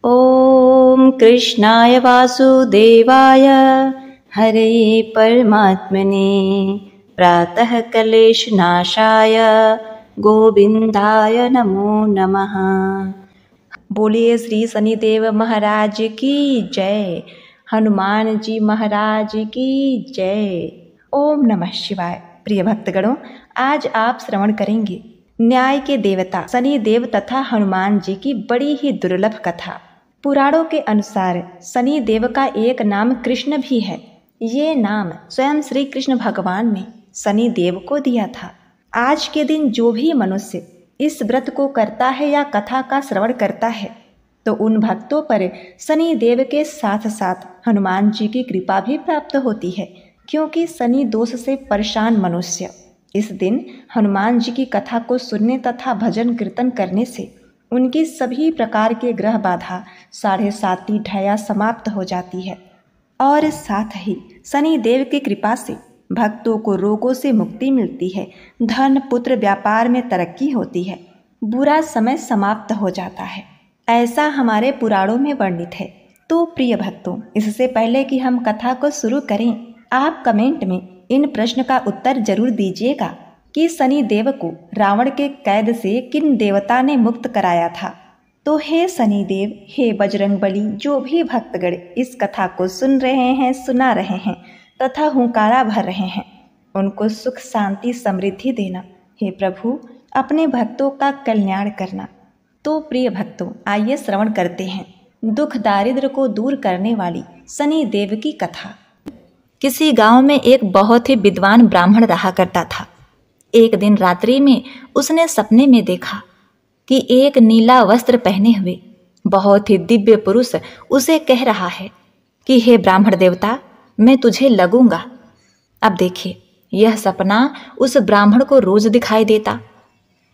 ॐ कृष्णाय वासुदेवाय हरे परमात्मने प्रातः क्लेशनाशाय गोविंदाय नमो नमः। बोलिए श्री शनिदेव महाराज की जय, हनुमान जी महाराज की जय। ओम नमः शिवाय। प्रिय भक्तगणों, आज आप श्रवण करेंगे न्याय के देवता शनिदेव तथा हनुमान जी की बड़ी ही दुर्लभ कथा। पुराणों के अनुसार शनिदेव का एक नाम कृष्ण भी है। ये नाम स्वयं श्री कृष्ण भगवान ने शनिदेव को दिया था। आज के दिन जो भी मनुष्य इस व्रत को करता है या कथा का श्रवण करता है तो उन भक्तों पर शनिदेव के साथ साथ हनुमान जी की कृपा भी प्राप्त होती है, क्योंकि शनि दोष से परेशान मनुष्य इस दिन हनुमान जी की कथा को सुनने तथा भजन कीर्तन करने से उनकी सभी प्रकार के ग्रह बाधा 7.5 ढया समाप्त हो जाती है और साथ ही शनिदेव की कृपा से भक्तों को रोगों से मुक्ति मिलती है, धन पुत्र व्यापार में तरक्की होती है, बुरा समय समाप्त हो जाता है। ऐसा हमारे पुराणों में वर्णित है। तो प्रिय भक्तों, इससे पहले कि हम कथा को शुरू करें, आप कमेंट में इन प्रश्न का उत्तर जरूर दीजिएगा कि शनिदेव को रावण के कैद से किन देवता ने मुक्त कराया था। तो हे शनिदेव, हे बजरंगबली, जो भी भक्तगण इस कथा को सुन रहे हैं, सुना रहे हैं तथा हुंकारा भर रहे हैं, उनको सुख शांति समृद्धि देना। हे प्रभु, अपने भक्तों का कल्याण करना। तो प्रिय भक्तों, आइए श्रवण करते हैं दुख दारिद्र को दूर करने वाली शनिदेव की कथा। किसी गांव में एक बहुत ही विद्वान ब्राह्मण रहा करता था। एक दिन रात्रि में उसने सपने में देखा कि एक नीला वस्त्र पहने हुए बहुत ही दिव्य पुरुष उसे कह रहा है कि हे ब्राह्मण देवता, मैं तुझे लगूंगा। अब देखिए, यह सपना उस ब्राह्मण को रोज दिखाई देता।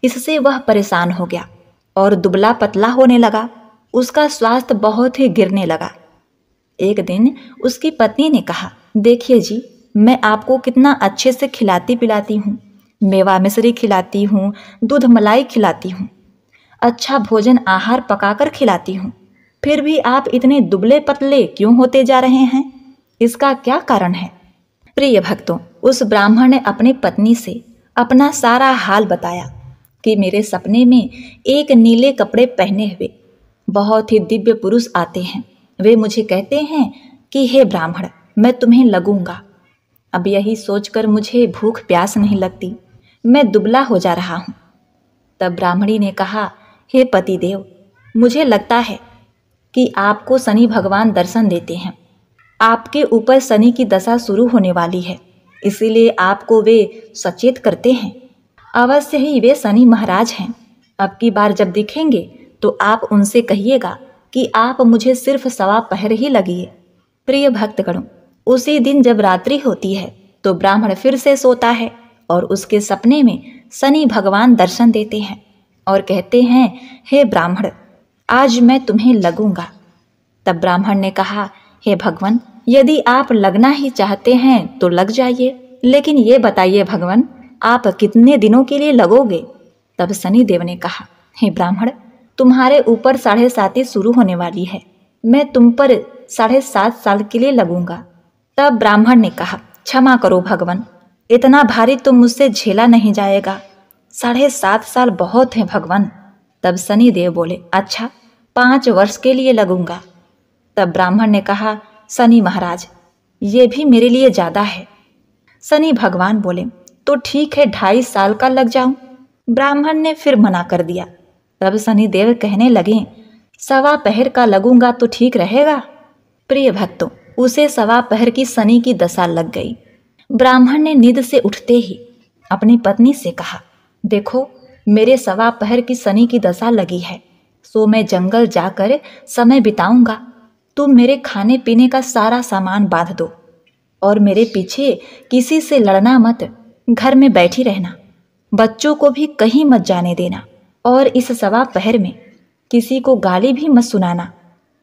इससे वह परेशान हो गया और दुबला पतला होने लगा। उसका स्वास्थ्य बहुत ही गिरने लगा। एक दिन उसकी पत्नी ने कहा, देखिए जी, मैं आपको कितना अच्छे से खिलाती पिलाती हूँ, मेवा मिश्री खिलाती हूँ, दूध मलाई खिलाती हूँ, अच्छा भोजन आहार पकाकर खिलाती हूँ, फिर भी आप इतने दुबले पतले क्यों होते जा रहे हैं? इसका क्या कारण है? प्रिय भक्तों, उस ब्राह्मण ने अपनी पत्नी से अपना सारा हाल बताया कि मेरे सपने में एक नीले कपड़े पहने हुए बहुत ही दिव्य पुरुष आते हैं। वे मुझे कहते हैं कि हे ब्राह्मण, मैं तुम्हें लगूंगा। अब यही सोचकर मुझे भूख प्यास नहीं लगती, मैं दुबला हो जा रहा हूँ। तब ब्राह्मणी ने कहा, हे पतिदेव, मुझे लगता है कि आपको शनि भगवान दर्शन देते हैं। आपके ऊपर शनि की दशा शुरू होने वाली है, इसीलिए आपको वे सचेत करते हैं। अवश्य ही वे शनि महाराज हैं। अब की बार जब दिखेंगे तो आप उनसे कहिएगा कि आप मुझे सिर्फ 1.25 पहर ही लगिए। प्रिय भक्तगणों, उसी दिन जब रात्रि होती है तो ब्राह्मण फिर से सोता है और उसके सपने में शनि भगवान दर्शन देते हैं और कहते हैं, हे ब्राह्मण, आज मैं तुम्हें लगूंगा। तब ब्राह्मण ने कहा, हे भगवान, यदि आप लगना ही चाहते हैं तो लग जाइए, लेकिन ये बताइए भगवान, आप कितने दिनों के लिए लगोगे? तब शनिदेव ने कहा, हे ब्राह्मण, तुम्हारे ऊपर 7.5 शुरू होने वाली है, मैं तुम पर 7.5 साल के लिए लगूंगा। तब ब्राह्मण ने कहा, क्षमा करो भगवान, इतना भारी तो मुझसे झेला नहीं जाएगा, 7.5 साल बहुत है भगवान। तब शनिदेव बोले, अच्छा, 5 वर्ष के लिए लगूंगा। तब ब्राह्मण ने कहा, शनि महाराज, ये भी मेरे लिए ज्यादा है। शनि भगवान बोले, तो ठीक है, 2.5 साल का लग जाऊं। ब्राह्मण ने फिर मना कर दिया। तब शनिदेव कहने लगे, 1.25 पहर का लगूंगा तो ठीक रहेगा। प्रिय भक्तों, उसे 1.25 पहर की शनि की दशा लग गई। ब्राह्मण ने नींद से उठते ही अपनी पत्नी से कहा, देखो, मेरे 1.25 पहर की शनि की दशा लगी है, सो मैं जंगल जाकर समय बिताऊंगा। तुम मेरे खाने पीने का सारा सामान बांध दो और मेरे पीछे किसी से लड़ना मत, घर में बैठी रहना, बच्चों को भी कहीं मत जाने देना और इस 1.25 पहर में किसी को गाली भी मत सुनाना।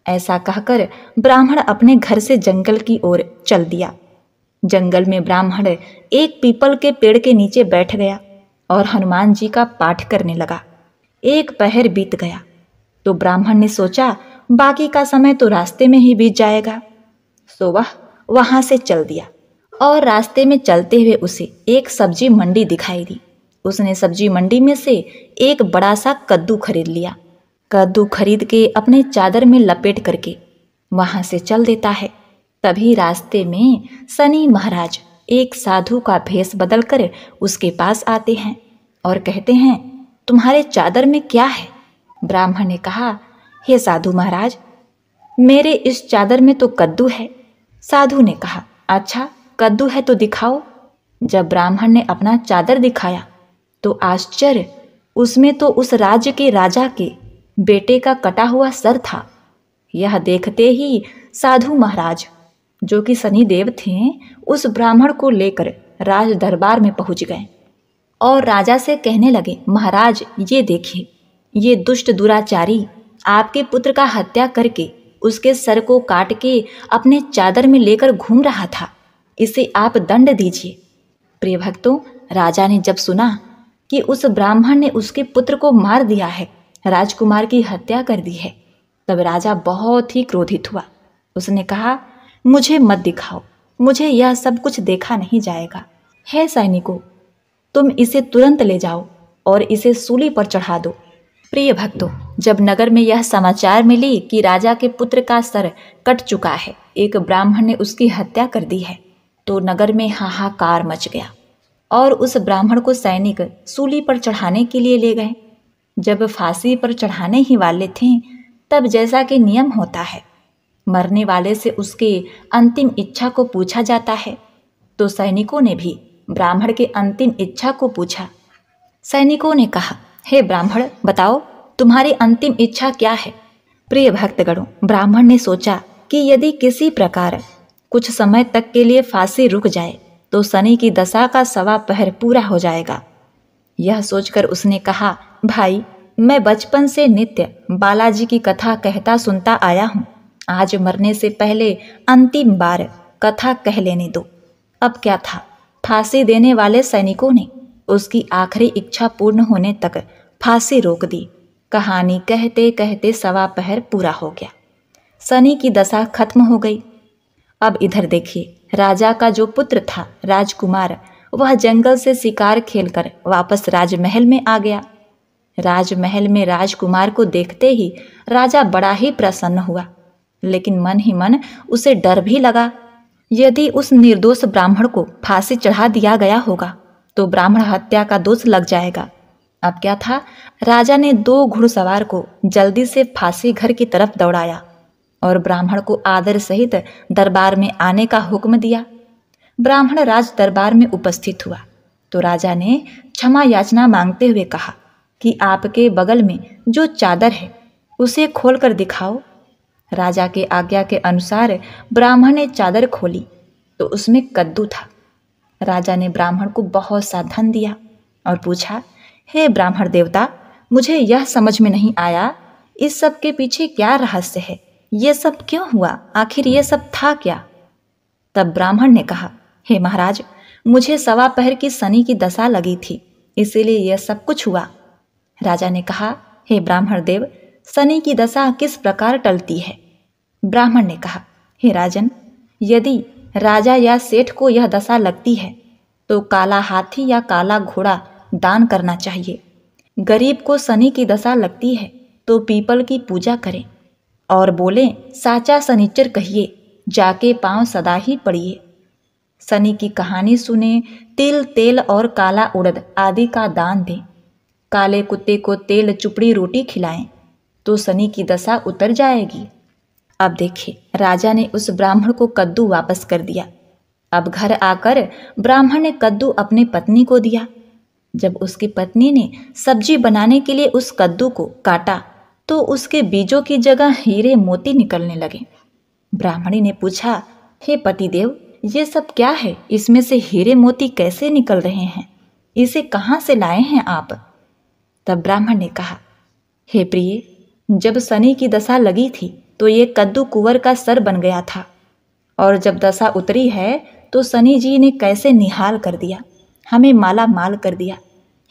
ऐसा कहकर ब्राह्मण अपने घर से जंगल की ओर चल दिया। जंगल में ब्राह्मण एक पीपल के पेड़ के नीचे बैठ गया और हनुमान जी का पाठ करने लगा। 1 पहर बीत गया तो ब्राह्मण ने सोचा बाकी का समय तो रास्ते में ही बीत जाएगा। सो वह वहां से चल दिया और रास्ते में चलते हुए उसे एक सब्जी मंडी दिखाई दी। उसने सब्जी मंडी में से एक बड़ा सा कद्दू खरीद लिया। कद्दू खरीद के अपने चादर में लपेट करके वहां से चल देता है। तभी रास्ते में शनि महाराज एक साधु का भेष बदलकर उसके पास आते हैं और कहते हैं, तुम्हारे चादर में क्या है? ब्राह्मण ने कहा, हे साधु महाराज, मेरे इस चादर में तो कद्दू है। साधु ने कहा, अच्छा कद्दू है तो दिखाओ। जब ब्राह्मण ने अपना चादर दिखाया तो आश्चर्य, उसमें तो उस राज्य के राजा के बेटे का कटा हुआ सर था। यह देखते ही साधु महाराज, जो कि शनिदेव थे, उस ब्राह्मण को लेकर राज दरबार में पहुंच गए और राजा से कहने लगे, महाराज ये देखिए, ये दुष्ट दुराचारी आपके पुत्र का हत्या करके उसके सर को काट के अपने चादर में लेकर घूम रहा था, इसे आप दंड दीजिए। प्रिय भक्तों, राजा ने जब सुना कि उस ब्राह्मण ने उसके पुत्र को मार दिया है, राजकुमार की हत्या कर दी है, तब राजा बहुत ही क्रोधित हुआ। उसने कहा, मुझे मत दिखाओ, मुझे यह सब कुछ देखा नहीं जाएगा। हे सैनिकों, तुम इसे तुरंत ले जाओ और इसे सूली पर चढ़ा दो। प्रिय भक्तों, जब नगर में यह समाचार मिली कि राजा के पुत्र का सर कट चुका है, एक ब्राह्मण ने उसकी हत्या कर दी है, तो नगर में हाहाकार मच गया और उस ब्राह्मण को सैनिक सूली पर चढ़ाने के लिए ले गए। जब फांसी पर चढ़ाने ही वाले थे, तब जैसा कि नियम होता है, मरने वाले से उसके अंतिम इच्छा को पूछा जाता है, तो सैनिकों ने भी ब्राह्मण के अंतिम इच्छा को पूछा। सैनिकों ने कहा, हे ब्राह्मण, बताओ तुम्हारी अंतिम इच्छा क्या है? प्रिय भक्तगणों, ब्राह्मण ने सोचा कि यदि किसी प्रकार कुछ समय तक के लिए फांसी रुक जाए तो शनि की दशा का 1.25 पहर पूरा हो जाएगा। यह सोचकर उसने कहा, भाई, मैं बचपन से नित्य बालाजी की कथा कहता सुनता आया हूँ, आज मरने से पहले अंतिम बार कथा कह लेने दो। अब क्या था, फांसी देने वाले सैनिकों ने उसकी आखिरी इच्छा पूर्ण होने तक फांसी रोक दी। कहानी कहते कहते 1.25 पहर पूरा हो गया। शनि की दशा खत्म हो गई। अब इधर देखिए, राजा का जो पुत्र था राजकुमार, वह जंगल से शिकार खेलकर वापस राजमहल में आ गया। राजमहल में राजकुमार को देखते ही राजा बड़ा ही प्रसन्न हुआ, लेकिन मन ही मन उसे डर भी लगा। यदि उस निर्दोष ब्राह्मण को फांसी चढ़ा दिया गया होगा तो ब्राह्मण हत्या का दोष लग जाएगा। अब क्या था, राजा ने 2 घुड़सवार को जल्दी से फांसी घर की तरफ दौड़ाया और ब्राह्मण को आदर सहित दरबार में आने का हुक्म दिया। ब्राह्मण राज दरबार में उपस्थित हुआ तो राजा ने क्षमा याचना मांगते हुए कहा कि आपके बगल में जो चादर है उसे खोलकर दिखाओ। राजा के आज्ञा के अनुसार ब्राह्मण ने चादर खोली तो उसमें कद्दू था। राजा ने ब्राह्मण को बहुत सा धन दिया और पूछा, हे ब्राह्मण देवता, मुझे यह समझ में नहीं आया, इस सब के पीछे क्या रहस्य है? ये सब क्यों हुआ? आखिर ये सब था क्या? तब ब्राह्मण ने कहा, हे महाराज, मुझे 1.25 पहर की शनि की दशा लगी थी, इसीलिए यह सब कुछ हुआ। राजा ने कहा, हे ब्राह्मण देव, शनि की दशा किस प्रकार टलती है? ब्राह्मण ने कहा, हे राजन, यदि राजा या सेठ को यह दशा लगती है तो काला हाथी या काला घोड़ा दान करना चाहिए। गरीब को शनि की दशा लगती है तो पीपल की पूजा करें और बोले, साचा शनिचर कहिए, जाके पांव सदा ही पड़िए। शनि की कहानी सुने, तिल, तेल और काला उड़द आदि का दान दें। काले कुत्ते को तेल चुपड़ी रोटी खिलाएं तो शनि की दशा उतर जाएगी। अब देखिए, राजा ने उस ब्राह्मण को कद्दू वापस कर दिया। अब घर आकर ब्राह्मण ने कद्दू अपनी पत्नी को दिया। जब उसकी पत्नी ने सब्जी बनाने के लिए उस कद्दू को काटा तो उसके बीजों की जगह हीरे मोती निकलने लगे। ब्राह्मणी ने पूछा, हे पतिदेव, ये सब क्या है? इसमें से हीरे मोती कैसे निकल रहे हैं? इसे कहाँ से लाए हैं आप? तब ब्राह्मण ने कहा, हे प्रिय, जब शनि की दशा लगी थी तो ये कद्दू कुंवर का सर बन गया था, और जब दशा उतरी है तो शनि जी ने कैसे निहाल कर दिया, हमें माला माल कर दिया।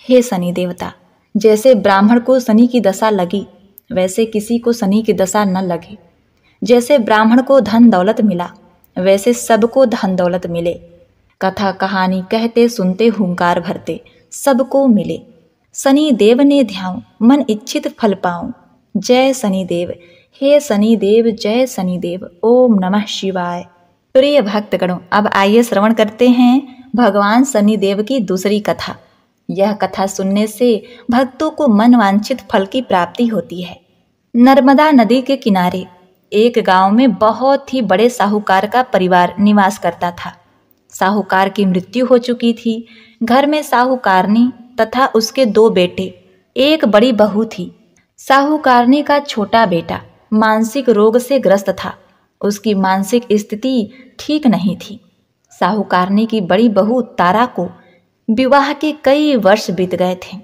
हे शनि देवता, जैसे ब्राह्मण को शनि की दशा लगी वैसे किसी को शनि की दशा न लगे। जैसे ब्राह्मण को धन दौलत मिला, वैसे सबको धन दौलत मिले। कथा कहानी कहते सुनते हुंकार भरते, सबको मिले। शनि देव ने ध्याऊं, मन इच्छित फल पाऊं। जय शनिदेव, हे शनिदेव, जय शनिदेव। ओम नमः शिवाय। प्रिय भक्तगणों, अब आइए श्रवण करते हैं भगवान शनिदेव की दूसरी कथा। यह कथा सुनने से भक्तों को मन वांछित फल की प्राप्ति होती है। नर्मदा नदी के किनारे एक गांव में बहुत ही बड़े साहूकार का परिवार निवास करता था। साहूकार की मृत्यु हो चुकी थी। घर में साहूकारनी तथा उसके 2 बेटे, एक बड़ी बहू थी। साहूकारनी का छोटा बेटा मानसिक रोग से ग्रस्त था। उसकी मानसिक स्थिति ठीक नहीं थी। साहूकारनी की बड़ी बहू तारा को विवाह के कई वर्ष बीत गए थे,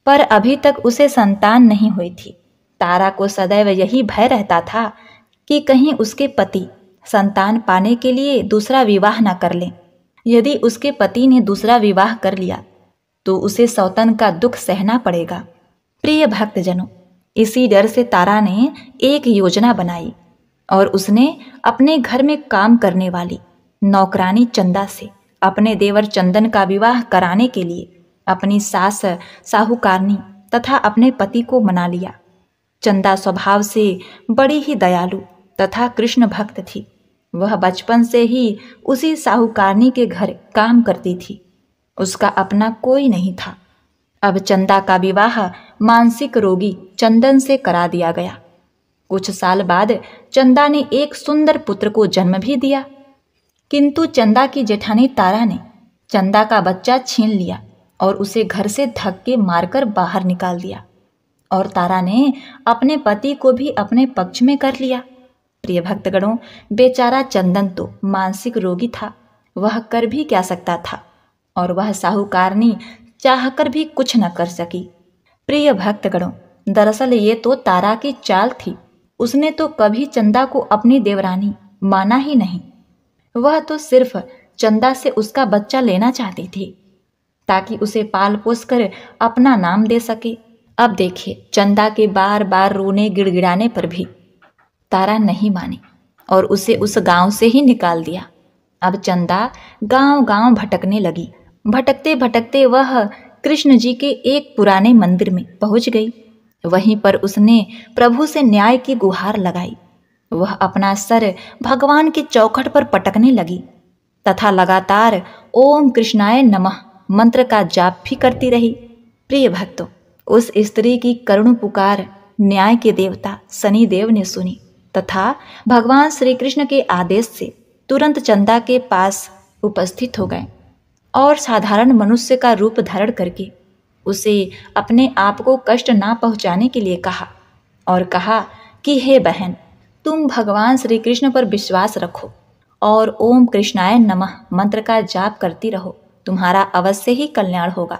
पर अभी तक उसे संतान नहीं हुई थी। तारा को सदैव यही भय रहता था कि कहीं उसके पति संतान पाने के लिए दूसरा विवाह न कर लें। यदि उसके पति ने दूसरा विवाह कर लिया तो उसे सौतन का दुख सहना पड़ेगा। प्रिय भक्तजनों, इसी डर से तारा ने एक योजना बनाई और उसने अपने घर में काम करने वाली नौकरानी चंदा से अपने देवर चंदन का विवाह कराने के लिए अपनी सास साहूकारनी तथा अपने पति को मना लिया। चंदा स्वभाव से बड़ी ही दयालु तथा कृष्ण भक्त थी। वह बचपन से ही उसी साहूकारनी के घर काम करती थी। उसका अपना कोई नहीं था। अब चंदा का विवाह मानसिक रोगी चंदन से करा दिया गया। कुछ साल बाद चंदा ने एक सुंदर पुत्र को जन्म भी दिया, किंतु चंदा की जेठानी तारा ने चंदा का बच्चा छीन लिया और उसे घर से धक्के मारकर बाहर निकाल दिया। और तारा ने अपने पति को भी अपने पक्ष में कर लिया। प्रिय भक्तगणों, बेचारा चंदन तो मानसिक रोगी था, वह कर भी क्या सकता था, और वह साहूकारनी चाहकर भी कुछ न कर सकी। प्रिय भक्तगणों, दरअसल ये तो तारा की चाल थी। उसने तो कभी चंदा को अपनी देवरानी माना ही नहीं। वह तो सिर्फ चंदा से उसका बच्चा लेना चाहती थी ताकि उसे पाल पोस कर अपना नाम दे सके। अब देखिए, चंदा के बार बार रोने गिड़गिड़ाने पर भी तारा नहीं मानी और उसे उस गांव से ही निकाल दिया। अब चंदा गांव गांव भटकने लगी। भटकते भटकते वह कृष्ण जी के एक पुराने मंदिर में पहुंच गई। वहीं पर उसने प्रभु से न्याय की गुहार लगाई। वह अपना सर भगवान की चौखट पर पटकने लगी तथा लगातार ओम कृष्णाय नमः मंत्र का जाप भी करती रही। प्रिय भक्तों, उस स्त्री की करुण पुकार न्याय के देवता शनिदेव ने सुनी तथा भगवान श्री कृष्ण के आदेश से तुरंत चंदा के पास उपस्थित हो गए और साधारण मनुष्य का रूप धारण करके उसे अपने आप को कष्ट ना पहुंचाने के लिए कहा और कहा कि हे बहन, तुम भगवान श्री कृष्ण पर विश्वास रखो और ओम कृष्णाय नमः मंत्र का जाप करती रहो। तुम्हारा अवश्य ही कल्याण होगा।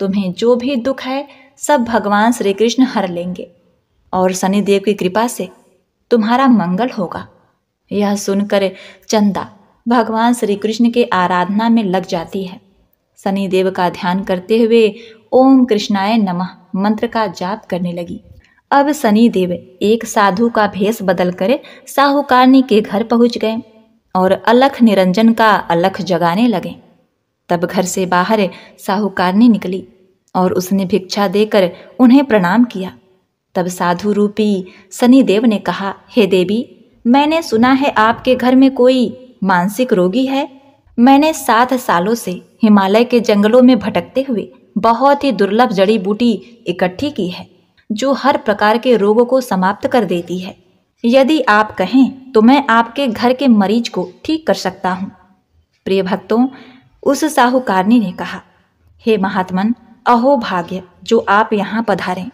तुम्हें जो भी दुख है सब भगवान श्री कृष्ण हर लेंगे और शनिदेव की कृपा से तुम्हारा मंगल होगा। यह सुनकर चंदा भगवान श्री कृष्ण के आराधना में लग जाती है। शनिदेव का ध्यान करते हुए ओम कृष्णाय नमः मंत्र का जाप करने लगी। अब शनिदेव एक साधु का भेष बदलकर साहूकारनी के घर पहुंच गए और अलख निरंजन का अलख जगाने लगे। तब घर से बाहर साहूकारनी निकली और उसने भिक्षा देकर उन्हें प्रणाम किया। तब साधु रूपी शनिदेव ने कहा, हे देवी, मैंने सुना है आपके घर में कोई मानसिक रोगी है। मैंने 7 सालों से हिमालय के जंगलों में भटकते हुए बहुत ही दुर्लभ जड़ी बूटी इकट्ठी की है जो हर प्रकार के रोगों को समाप्त कर देती है। यदि आप कहें तो मैं आपके घर के मरीज को ठीक कर सकता हूँ। प्रिय भक्तों, उस साहूकारनी ने कहा, हे महात्मन, अहो भाग्य जो आप यहाँ पधारें।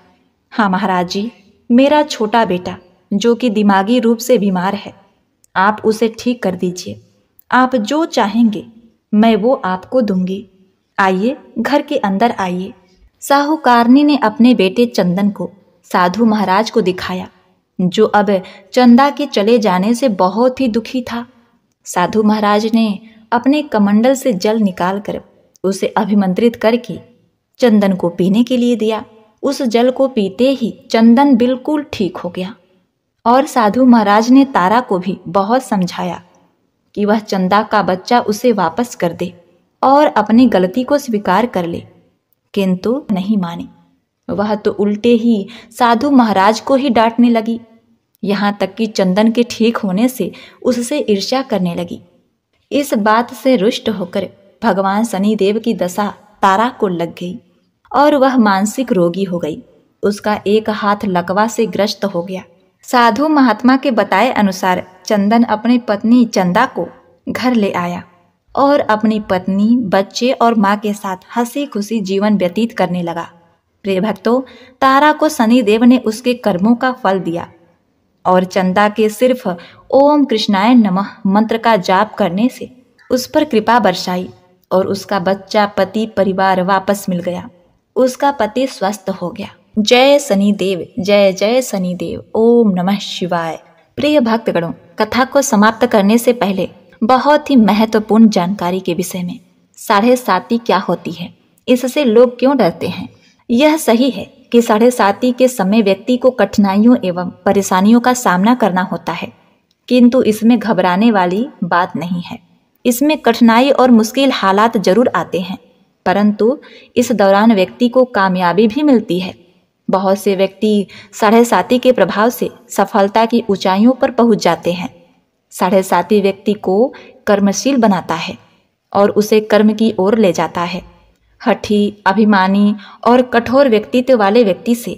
हाँ महाराज जी, मेरा छोटा बेटा जो कि दिमागी रूप से बीमार है, आप उसे ठीक कर दीजिए। आप जो चाहेंगे मैं वो आपको दूंगी। आइए, घर के अंदर आइए। साहूकारनी ने अपने बेटे चंदन को साधु महाराज को दिखाया, जो अब चंदा के चले जाने से बहुत ही दुखी था। साधु महाराज ने अपने कमंडल से जल निकालकर उसे अभिमंत्रित करके चंदन को पीने के लिए दिया उस जल को पीते ही चंदन बिल्कुल ठीक हो गया और साधु महाराज ने तारा को भी बहुत समझाया कि वह चंदा का बच्चा उसे वापस कर दे और अपनी गलती को स्वीकार कर ले, किंतु नहीं मानी। वह तो उल्टे ही साधु महाराज को ही डांटने लगी, यहाँ तक कि चंदन के ठीक होने से उससे ईर्ष्या करने लगी। इस बात से रुष्ट होकर भगवान शनिदेव की दशा तारा को लग गई और वह मानसिक रोगी हो गई। उसका एक हाथ लकवा से ग्रस्त हो गया। साधु महात्मा के बताए अनुसार चंदन अपनी पत्नी चंदा को घर ले आया और अपनी पत्नी, बच्चे और माँ के साथ हंसी खुशी जीवन व्यतीत करने लगा। प्रिय भक्तों, तारा को शनिदेव ने उसके कर्मों का फल दिया और चंदा के सिर्फ ओम कृष्णाय नमः मंत्र का जाप करने से उस पर कृपा बरसाई और उसका बच्चा, पति, परिवार वापस मिल गया। उसका पति स्वस्थ हो गया। जय शनिदेव, जय जय शनिदेव, ओम नमः शिवाय। प्रिय भक्तगणों, कथा को समाप्त करने से पहले बहुत ही महत्वपूर्ण जानकारी के विषय में। 7.5 क्या होती है, इससे लोग क्यों डरते हैं? यह सही है कि 7.5 के समय व्यक्ति को कठिनाइयों एवं परेशानियों का सामना करना होता है, किंतु इसमें घबराने वाली बात नहीं है। इसमें कठिनाई और मुश्किल हालात जरूर आते हैं, परंतु इस दौरान व्यक्ति को कामयाबी भी मिलती है। बहुत से व्यक्ति 7.5 के प्रभाव से सफलता की ऊंचाइयों पर पहुंच जाते हैं। 7.5 व्यक्ति को कर्मशील बनाता है और उसे कर्म की ओर ले जाता है। हठी, अभिमानी और कठोर व्यक्तित्व वाले व्यक्ति से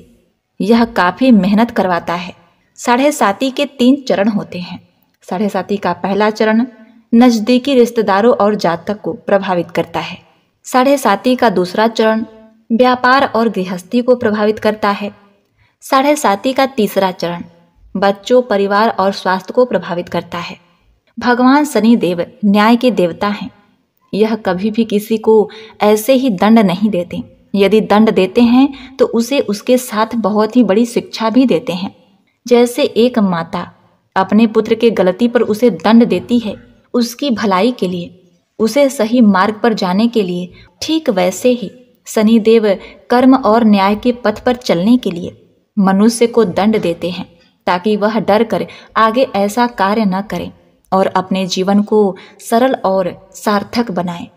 यह काफ़ी मेहनत करवाता है। 7.5 के 3 चरण होते हैं। 7.5 का पहला चरण नज़दीकी रिश्तेदारों और जातक को प्रभावित करता है। 7.5 का दूसरा चरण व्यापार और गृहस्थी को प्रभावित करता है। 7.5 का तीसरा चरण बच्चों, परिवार और स्वास्थ्य को प्रभावित करता है। भगवान शनिदेव न्याय के देवता हैं। यह कभी भी किसी को ऐसे ही दंड नहीं देते। यदि दंड देते हैं तो उसे उसके साथ बहुत ही बड़ी शिक्षा भी देते हैं। जैसे एक माता अपने पुत्र के गलती पर उसे दंड देती है उसकी भलाई के लिए, उसे सही मार्ग पर जाने के लिए, ठीक वैसे ही शनिदेव कर्म और न्याय के पथ पर चलने के लिए मनुष्य को दंड देते हैं ताकि वह डर कर आगे ऐसा कार्य न करे और अपने जीवन को सरल और सार्थक बनाए।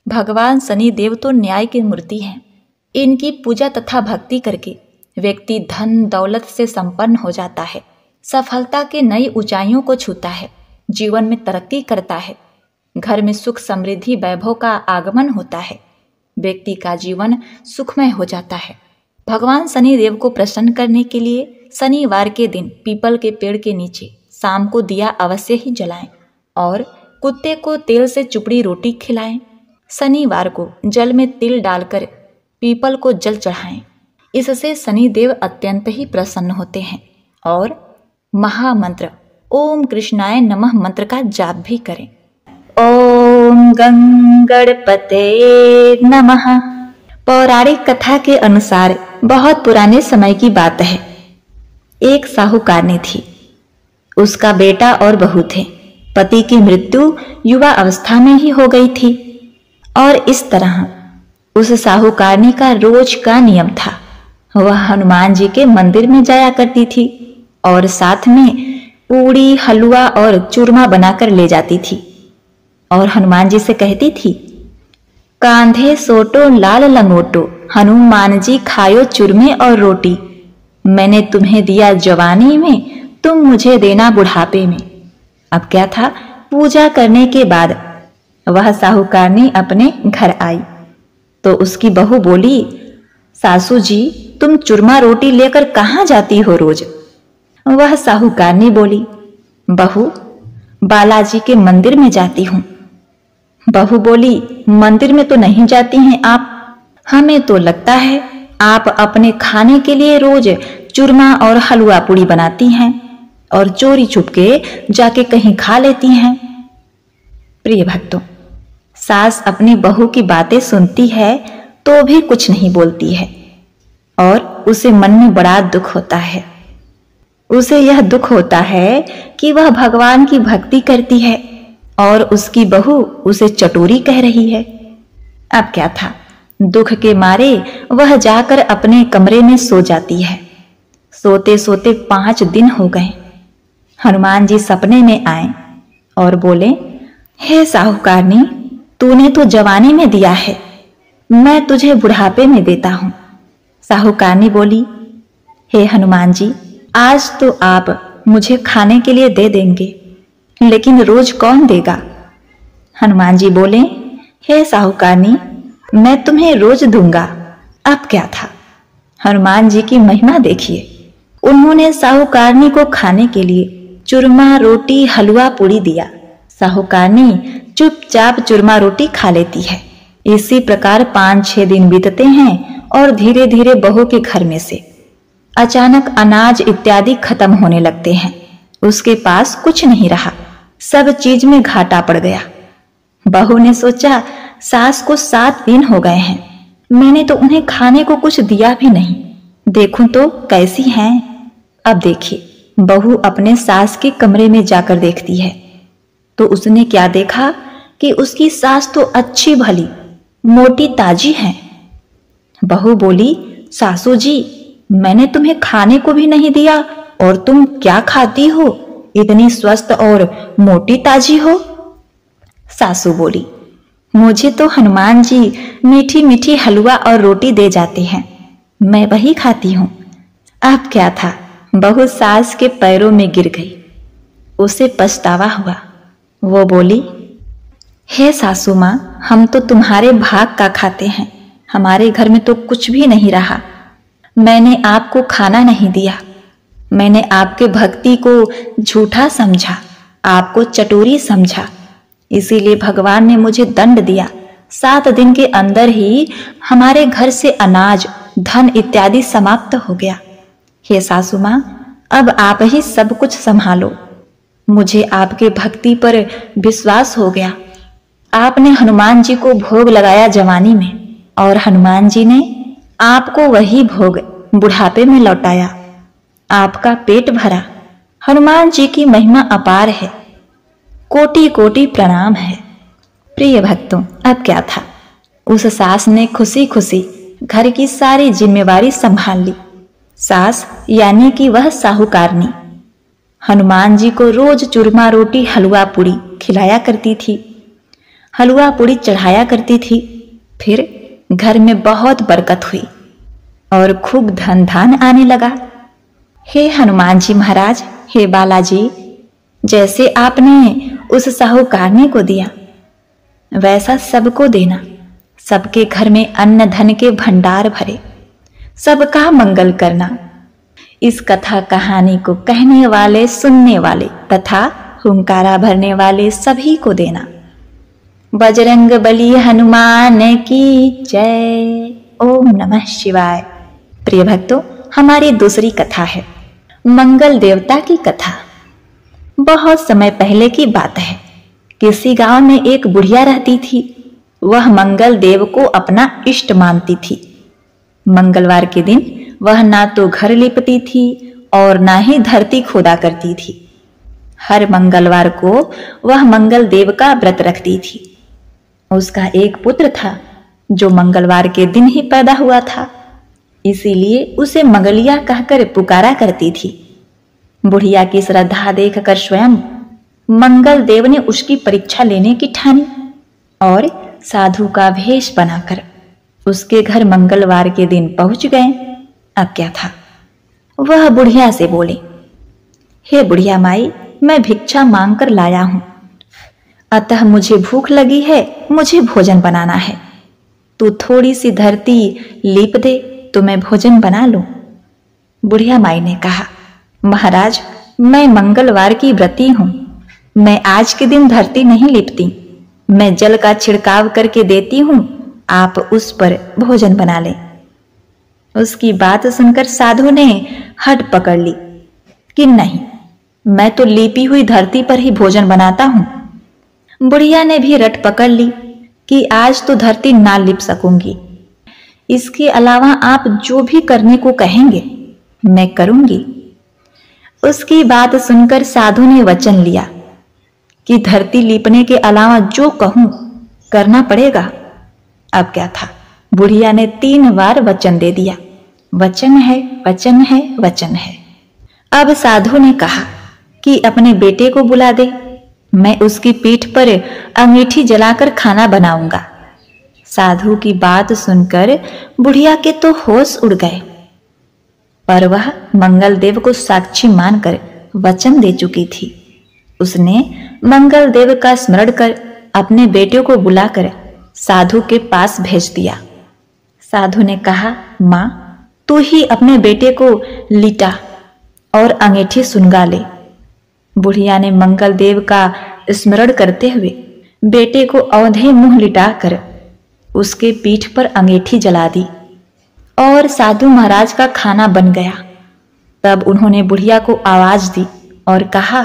भगवान शनिदेव तो न्याय की मूर्ति हैं। इनकी पूजा तथा भक्ति करके व्यक्ति धन दौलत से संपन्न हो जाता है, सफलता के नई ऊंचाइयों को छूता है, जीवन में तरक्की करता है, घर में सुख समृद्धि वैभव का आगमन होता है, व्यक्ति का जीवन सुखमय हो जाता है। भगवान शनिदेव को प्रसन्न करने के लिए शनिवार के दिन पीपल के पेड़ के नीचे शाम को दिया अवश्य ही जलाएं और कुत्ते को तेल से चुपड़ी रोटी खिलाएं। शनिवार को जल में तिल डालकर पीपल को जल चढ़ाएं। इससे शनिदेव अत्यंत ही प्रसन्न होते हैं और महामंत्र ओम कृष्णाय नमः मंत्र का जाप भी करें। ओम गंगणपते नमः। पौराणिक कथा के अनुसार बहुत पुराने समय की बात है। एक साहूकारनी थी। उसका बेटा और बहू थे। पति की मृत्यु युवा अवस्था में ही हो गई थी और इस तरह उस साहूकारनी का रोज का नियम था। वह हनुमान जी के मंदिर में जाया करती थी और साथ में पूड़ी, हलवा और चूरमा बनाकर ले जाती थी और हनुमान जी से कहती थी, कांधे सोटो लाल लंगोटो, हनुमान जी खायो चूरमे और रोटी। मैंने तुम्हें दिया जवानी में, तुम मुझे देना बुढ़ापे में। अब क्या था, पूजा करने के बाद वह साहूकारनी अपने घर आई तो उसकी बहू बोली, सासू जी तुम चूरमा रोटी लेकर कहाँ जाती हो रोज? वह साहूकारनी बोली, बहू बालाजी के मंदिर में जाती हूँ। बहू बोली, मंदिर में तो नहीं जाती हैं आप, हमें तो लगता है आप अपने खाने के लिए रोज चूरमा और हलवा पूड़ी बनाती हैं और चोरी छुपके जाके कहीं खा लेती हैं। प्रिय भक्तों, सास अपनी बहू की बातें सुनती है तो भी कुछ नहीं बोलती है और उसे मन में बड़ा दुख होता है। उसे यह दुख होता है कि वह भगवान की भक्ति करती है और उसकी बहू उसे चटोरी कह रही है। अब क्या था, दुख के मारे वह जाकर अपने कमरे में सो जाती है। सोते सोते 5 दिन हो गए। हनुमान जी सपने में आए और बोले, हे साहूकारनी, तूने तो जवानी में दिया है, मैं तुझे बुढ़ापे में देता हूं। साहूकारनी बोली, हे हनुमान जी, आज तो आप मुझे खाने के लिए दे देंगे, लेकिन रोज कौन देगा? हनुमान जी बोले, हे साहूकारनी, मैं तुम्हें रोज दूंगा, अब क्या था। हनुमान जी की महिमा देखिए। उन्होंने साहूकारनी को खाने के लिए चूरमा, रोटी, हलवा, पूड़ी दिया। साहूकारनी चुपचाप चूरमा रोटी खा लेती है। इसी प्रकार 5-6 दिन बीतते हैं और धीरे धीरे बहू के घर में से अचानक अनाज इत्यादि खत्म होने लगते हैं। उसके पास कुछ नहीं रहा, सब चीज में घाटा पड़ गया। बहू ने सोचा, सास को 7 दिन हो गए हैं, मैंने तो उन्हें खाने को कुछ दिया भी नहीं, देखूं तो कैसी हैं। अब देखिए, बहू अपने सास के कमरे में जाकर देखती है तो उसने क्या देखा कि उसकी सास तो अच्छी भली मोटी ताजी है। बहू बोली, सासू जी, मैंने तुम्हें खाने को भी नहीं दिया और तुम क्या खाती हो, इतनी स्वस्थ और मोटी ताजी हो। सासू बोली, मुझे तो हनुमान जी मीठी मीठी हलवा और रोटी दे जाते हैं, मैं वही खाती हूं। अब क्या था, बहू सास के पैरों में गिर गई। उसे पछतावा हुआ। वो बोली, हे सासू माँ, हम तो तुम्हारे भाग का खाते हैं, हमारे घर में तो कुछ भी नहीं रहा। मैंने आपको खाना नहीं दिया, मैंने आपके भक्ति को झूठा समझा, आपको चटोरी समझा, इसीलिए भगवान ने मुझे दंड दिया। 7 दिन के अंदर ही हमारे घर से अनाज, धन इत्यादि समाप्त हो गया। हे सासू माँ, अब आप ही सब कुछ संभालो। मुझे आपके भक्ति पर विश्वास हो गया। आपने हनुमान जी को भोग लगाया जवानी में और हनुमान जी ने आपको वही भोग बुढ़ापे में लौटाया। आपका पेट भरा। हनुमान जी की महिमा अपार है, कोटि कोटि प्रणाम है। प्रिय भक्तों, अब क्या था, उस सास ने खुशी खुशी घर की सारी जिम्मेवारी संभाल ली। सास यानी कि वह साहूकारनी हनुमान जी को रोज चूरमा, रोटी, हलवा, पूड़ी खिलाया करती थी, हलवा पूड़ी चढ़ाया करती थी। फिर घर में बहुत बरकत हुई और खूब धन धान आने लगा। हे हनुमान जी महाराज, हे बालाजी, जैसे आपने उस साहूकारनी को दिया वैसा सबको देना। सबके घर में अन्न धन के भंडार भरे, सबका मंगल करना। इस कथा कहानी को कहने वाले, सुनने वाले तथा हुंकारा भरने वाले सभी को देना। बजरंग बली हनुमान की जय। ओम नमः शिवाय। प्रिय भक्तों, हमारी दूसरी कथा है मंगल देवता की कथा। बहुत समय पहले की बात है। किसी गांव में एक बुढ़िया रहती थी। वह मंगल देव को अपना इष्ट मानती थी। मंगलवार के दिन वह ना तो घर लिपती थी और ना ही धरती खोदा करती थी। हर मंगलवार को वह मंगल देव का व्रत रखती थी। उसका एक पुत्र था जो मंगलवार के दिन ही पैदा हुआ था, इसीलिए उसे मंगलिया कहकर पुकारा करती थी। बुढ़िया की श्रद्धा देखकर स्वयं मंगल देव ने उसकी परीक्षा लेने की ठानी और साधु का भेष बनाकर उसके घर मंगलवार के दिन पहुंच गए। अब क्या था, वह बुढ़िया से बोले, हे बुढ़िया माई, मैं भिक्षा मांगकर लाया हूं, अतः मुझे भूख लगी है, मुझे भोजन बनाना है। तू थोड़ी सी धरती लीप दे तो मैं भोजन बना लूं। बुढ़िया माई ने कहा, महाराज, मैं मंगलवार की व्रती हूं, मैं आज के दिन धरती नहीं लिपती, मैं जल का छिड़काव करके देती हूं, आप उस पर भोजन बना लें। उसकी बात सुनकर साधु ने हट पकड़ ली कि नहीं, मैं तो लीपी हुई धरती पर ही भोजन बनाता हूं। बुढ़िया ने भी रट पकड़ ली कि आज तो धरती ना लिप सकूंगी, इसके अलावा आप जो भी करने को कहेंगे मैं करूंगी। उसकी बात सुनकर साधु ने वचन लिया कि धरती लीपने के अलावा जो कहूं करना पड़ेगा। अब क्या था, बुढ़िया ने 3 बार वचन दे दिया, वचन है, वचन है, वचन है। अब साधु ने कहा कि अपने बेटे को बुला दे, मैं उसकी पीठ पर अंगीठी जलाकर खाना बनाऊंगा। साधु की बात सुनकर बुढ़िया के तो होश उड़ गए, पर वह मंगलदेव को साक्षी मानकर वचन दे चुकी थी। उसने मंगलदेव का स्मरण कर अपने बेटे को बुलाकर साधु के पास भेज दिया। साधु ने कहा, माँ, तू ही अपने बेटे को लिटा और अंगीठी सुनगा ले। बुढ़िया ने मंगलदेव का स्मरण करते हुए बेटे को औंधे मुंह लिटाकर उसके पीठ पर अंगीठी जला दी और साधु महाराज का खाना बन गया। तब उन्होंने बुढ़िया को आवाज दी और कहा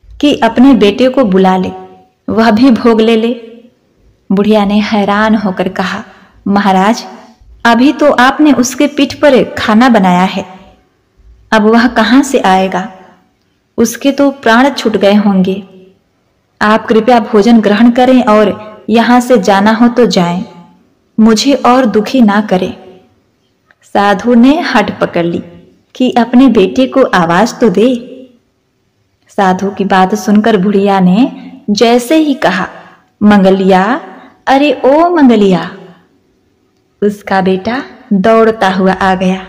कि अपने बेटे को बुला ले, वह भी भोग ले ले। बुढ़िया ने हैरान होकर कहा, महाराज, अभी तो आपने उसके पीठ पर खाना बनाया है, अब वह कहां से आएगा? उसके तो प्राण छूट गए होंगे। आप कृपया भोजन ग्रहण करें और यहां से जाना हो तो जाएं, मुझे और दुखी ना करें। साधु ने हट पकड़ ली कि अपने बेटे को आवाज तो दे। साधु की बात सुनकर बुढ़िया ने जैसे ही कहा, मंगलिया, अरे ओ मंगलिया, उसका बेटा दौड़ता हुआ आ गया।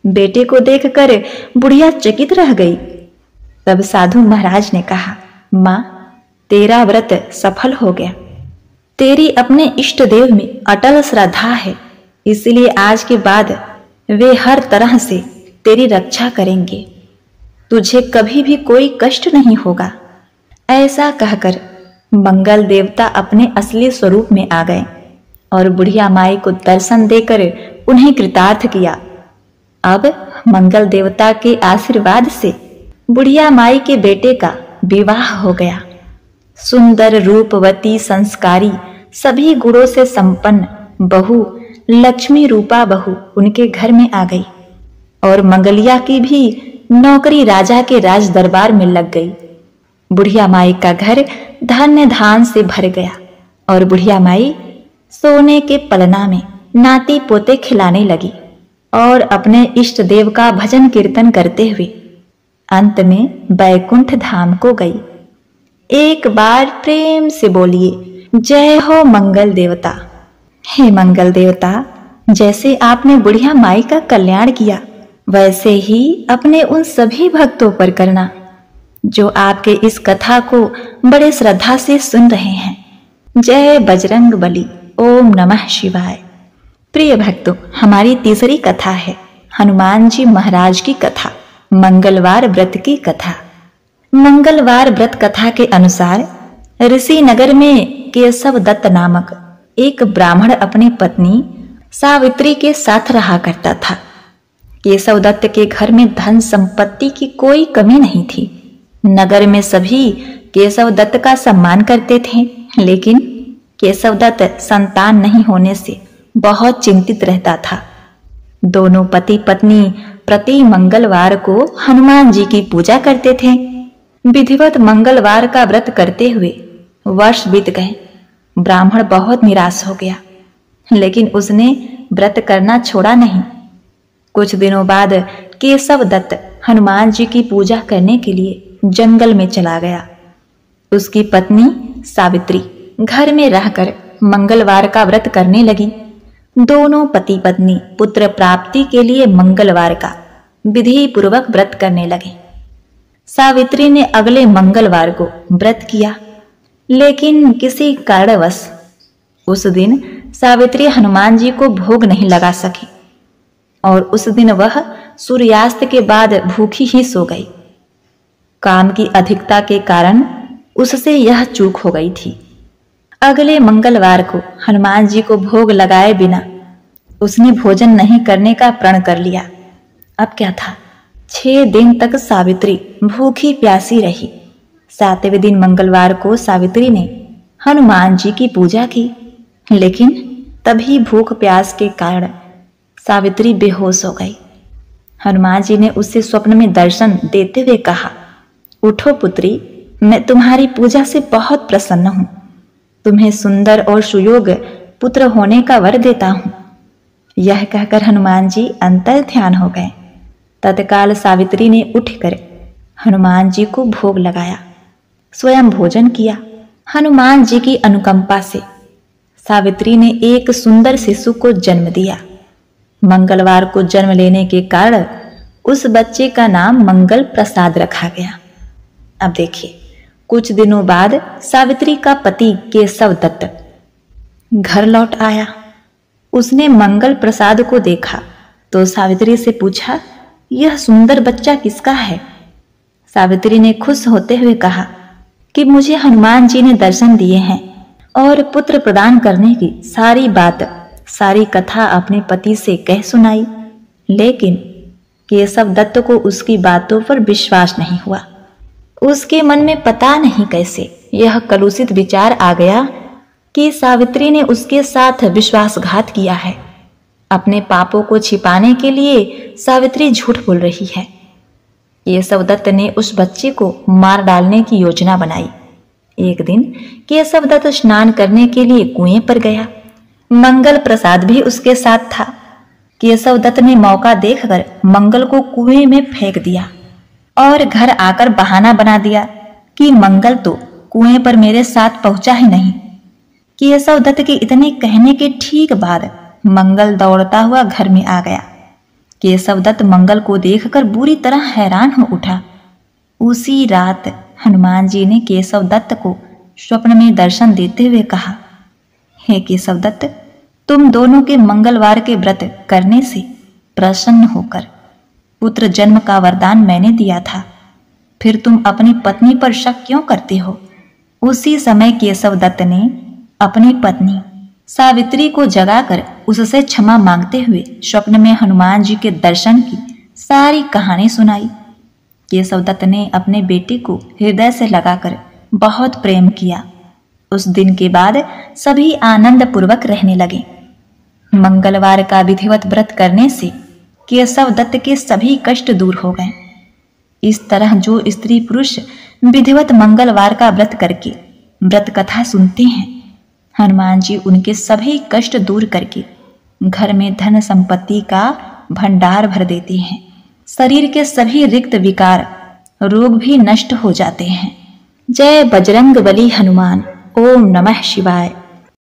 बेटे को देखकर बुढ़िया चकित रह गई। तब साधु महाराज ने कहा, मां, तेरा व्रत सफल हो गया। तेरी अपने इष्ट देव में अटल श्रद्धा है, इसलिए आज के बाद वे हर तरह से तेरी रक्षा करेंगे, तुझे कभी भी कोई कष्ट नहीं होगा। ऐसा कहकर मंगल देवता अपने असली स्वरूप में आ गए और बुढ़िया माई को दर्शन देकर उन्हें कृतार्थ किया। अब मंगल देवता के आशीर्वाद से बुढ़िया माई के बेटे का विवाह हो गया। सुंदर, रूपवती, संस्कारी, सभी गुणों से संपन्न बहू लक्ष्मी रूपा बहू उनके घर में आ गई और मंगलिया की भी नौकरी राजा के राज दरबार में लग गई। बुढ़िया माई का घर धन्य धान से भर गया और बुढ़िया माई सोने के पलना में नाती पोते खिलाने लगी और अपने इष्ट देव का भजन कीर्तन करते हुए अंत में बैकुंठ धाम को गई। एक बार प्रेम से बोलिए, जय हो मंगल देवता। हे मंगल देवता, जैसे आपने बुढ़िया माई का कल्याण किया, वैसे ही अपने उन सभी भक्तों पर करना जो आपके इस कथा को बड़े श्रद्धा से सुन रहे हैं। जय बजरंग बली। ओम नमः शिवाय। प्रिय भक्तों, हमारी तीसरी कथा है हनुमान जी महाराज की कथा, मंगलवार व्रत की कथा। मंगलवार व्रत कथा के अनुसार ऋषि नगर में केशव दत्त नामक एक ब्राह्मण अपनी पत्नी सावित्री के साथ रहा करता था। केशव दत्त के घर में धन संपत्ति की कोई कमी नहीं थी। नगर में सभी केशव दत्त का सम्मान करते थे, लेकिन केशव दत्त संतान नहीं होने से बहुत चिंतित रहता था। दोनों पति पत्नी प्रति मंगलवार को हनुमान जी की पूजा करते थे। विधिवत मंगलवार का व्रत करते हुए वर्ष बीत गए। ब्राह्मण बहुत निराश हो गया, लेकिन उसने व्रत करना छोड़ा नहीं। कुछ दिनों बाद केशव दत्त हनुमान जी की पूजा करने के लिए जंगल में चला गया। उसकी पत्नी सावित्री घर में रहकर मंगलवार का व्रत करने लगी। दोनों पति पत्नी पुत्र प्राप्ति के लिए मंगलवार का विधि पूर्वक व्रत करने लगे। सावित्री ने अगले मंगलवार को व्रत किया, लेकिन किसी कारणवश उस दिन सावित्री हनुमान जी को भोग नहीं लगा सकी और उस दिन वह सूर्यास्त के बाद भूखी ही सो गई। काम की अधिकता के कारण उससे यह चूक हो गई थी। अगले मंगलवार को हनुमान जी को भोग लगाए बिना उसने भोजन नहीं करने का प्रण कर लिया। अब क्या था, 6 दिन तक सावित्री भूखी प्यासी रही। 7वें दिन मंगलवार को सावित्री ने हनुमान जी की पूजा की, लेकिन तभी भूख प्यास के कारण सावित्री बेहोश हो गई। हनुमान जी ने उससे स्वप्न में दर्शन देते हुए कहा, उठो पुत्री, मैं तुम्हारी पूजा से बहुत प्रसन्न हूं। तुम्हें सुंदर और सुयोग पुत्र होने का वर देता हूं। यह कहकर हनुमान जी अंतर ध्यान हो गए। तत्काल सावित्री ने उठकर हनुमान जी को भोग लगाया, स्वयं भोजन किया। हनुमान जी की अनुकंपा से सावित्री ने एक सुंदर शिशु को जन्म दिया। मंगलवार को जन्म लेने के कारण उस बच्चे का नाम मंगल प्रसाद रखा गया। अब देखिए, कुछ दिनों बाद सावित्री का पति केशव दत्त घर लौट आया। उसने मंगल प्रसाद को देखा तो सावित्री से पूछा, यह सुंदर बच्चा किसका है? सावित्री ने खुश होते हुए कहा कि मुझे हनुमान जी ने दर्शन दिए हैं और पुत्र प्रदान करने की सारी बात, सारी कथा अपने पति से कह सुनाई। लेकिन केशव दत्त को उसकी बातों पर विश्वास नहीं हुआ। उसके मन में पता नहीं कैसे यह कलुषित विचार आ गया कि सावित्री ने उसके साथ विश्वासघात किया है। अपने पापों को छिपाने के लिए सावित्री झूठ बोल रही है। केशव दत्त ने उस बच्चे को मार डालने की योजना बनाई। एक दिन केशव दत्त स्नान करने के लिए कुएं पर गया। मंगल प्रसाद भी उसके साथ था। केशव दत्त ने मौका देखकर मंगल को कुएं में फेंक दिया और घर आकर बहाना बना दिया कि मंगल तो कुएं पर मेरे साथ पहुंचा ही नहीं। केशव दत्त के इतने कहने के ठीक बाद मंगल दौड़ता हुआ घर में आ गया। केशव दत्त मंगल को देखकर बुरी तरह हैरान हो उठा। उसी रात हनुमान जी ने केशव दत्त को स्वप्न में दर्शन देते हुए कहा, हे केशव दत्त, तुम दोनों के मंगलवार के व्रत करने से प्रसन्न होकर पुत्र जन्म का वरदान मैंने दिया था, फिर तुम अपनी पत्नी पर शक क्यों करते हो? उसी समय केशव दत्त ने अपनी पत्नी सावित्री को जगाकर उससे क्षमा मांगते हुए स्वप्न में हनुमान जी के दर्शन की सारी कहानी सुनाई। केशव दत्त ने अपने बेटे को हृदय से लगाकर बहुत प्रेम किया। उस दिन के बाद सभी आनंद पूर्वक रहने लगे। मंगलवार का विधिवत व्रत करने से केशव दत्त के सभी कष्ट दूर हो गए। इस तरह जो स्त्री पुरुष विधिवत मंगलवार का व्रत करके व्रत कथा सुनते हैं, हनुमान जी उनके सभी कष्ट दूर करके घर में धन संपत्ति का भंडार भर देते हैं। शरीर के सभी रिक्त विकार, रोग भी नष्ट हो जाते हैं। जय बजरंग बली हनुमान। ओम नमः शिवाय।